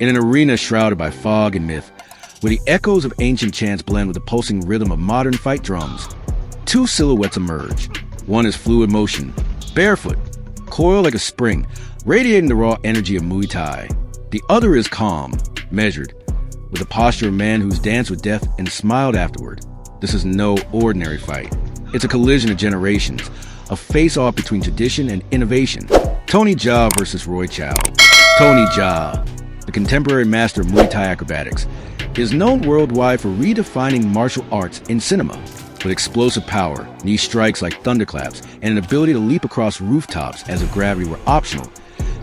In an arena shrouded by fog and myth, where the echoes of ancient chants blend with the pulsing rhythm of modern fight drums, two silhouettes emerge. One is fluid motion, barefoot, coiled like a spring, radiating the raw energy of Muay Thai. The other is calm, measured, with the posture of a man who's danced with death and smiled afterward. This is no ordinary fight. It's a collision of generations, a face-off between tradition and innovation. Tony Jaa versus Roy Chiao. Tony Jaa, the contemporary master of Muay Thai acrobatics, is known worldwide for redefining martial arts in cinema. With explosive power, knee strikes like thunderclaps, and an ability to leap across rooftops as if gravity were optional,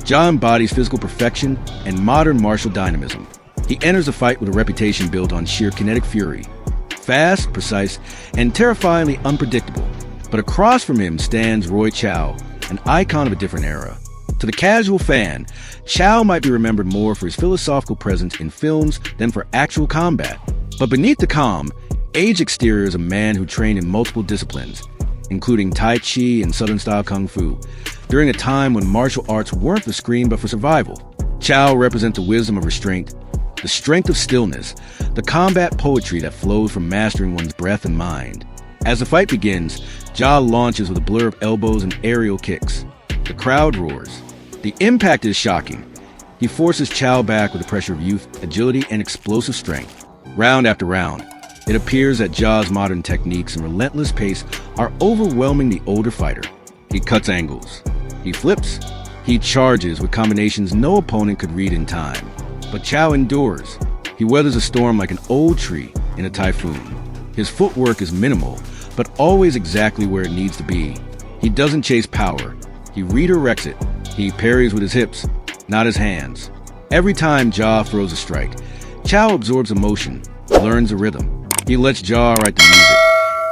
Jaa embodies physical perfection and modern martial dynamism. He enters the fight with a reputation built on sheer kinetic fury. Fast, precise, and terrifyingly unpredictable. But across from him stands Roy Chiao, an icon of a different era. To the casual fan, Chiao might be remembered more for his philosophical presence in films than for actual combat. But beneath the calm, aged exterior is a man who trained in multiple disciplines, including Tai Chi and Southern-style Kung Fu, during a time when martial arts weren't for screen but for survival. Chiao represents the wisdom of restraint, the strength of stillness, the combat poetry that flows from mastering one's breath and mind. As the fight begins, Jaa launches with a blur of elbows and aerial kicks. The crowd roars. The impact is shocking. He forces Chiao back with the pressure of youth, agility, and explosive strength. Round after round, it appears that Jaa's modern techniques and relentless pace are overwhelming the older fighter. He cuts angles. He flips. He charges with combinations no opponent could read in time. But Chiao endures. He weathers a storm like an old tree in a typhoon. His footwork is minimal, but always exactly where it needs to be. He doesn't chase power. He redirects it. He parries with his hips, not his hands. Every time Jaa throws a strike, Chiao absorbs emotion, learns the rhythm. He lets Jaa write the music,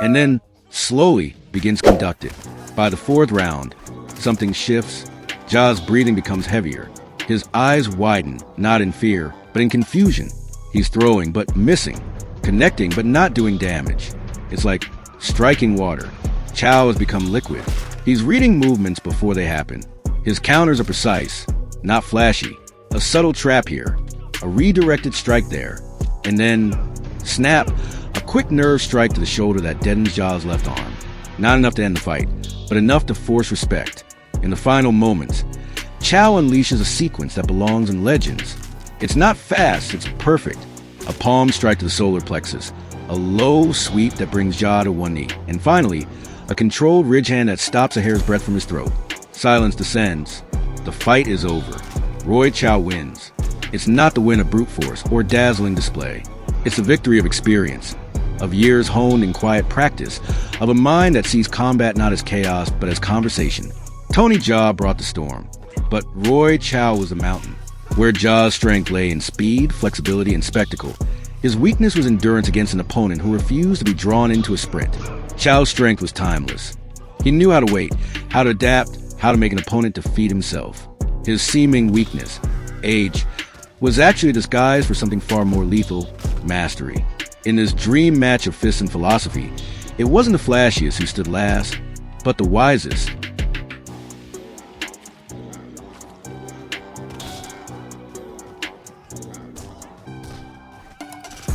and then slowly begins to conduct it. By the fourth round, something shifts. Jaa's breathing becomes heavier. His eyes widen, not in fear, but in confusion. He's throwing, but missing. Connecting, but not doing damage. It's like striking water. Chiao has become liquid. He's reading movements before they happen. His counters are precise, not flashy. A subtle trap here, a redirected strike there, and then, snap, a quick nerve strike to the shoulder that deadens Jaa's left arm. Not enough to end the fight, but enough to force respect. In the final moments, Chiao unleashes a sequence that belongs in legends. It's not fast, it's perfect. A palm strike to the solar plexus, a low sweep that brings Jaa to one knee, and finally, a controlled ridge hand that stops a hair's breadth from his throat. Silence descends. The fight is over. Roy Chiao wins. It's not the win of brute force or dazzling display. It's the victory of experience, of years honed in quiet practice, of a mind that sees combat not as chaos but as conversation. Tony Jaa brought the storm, but Roy Chiao was the mountain. Where Jaa's strength lay in speed, flexibility, and spectacle, his weakness was endurance against an opponent who refused to be drawn into a sprint. Chiao's strength was timeless. He knew how to wait, how to adapt, how to make an opponent defeat himself. His seeming weakness, age, was actually a disguise for something far more lethal: mastery. In this dream match of fists and philosophy, it wasn't the flashiest who stood last, but the wisest,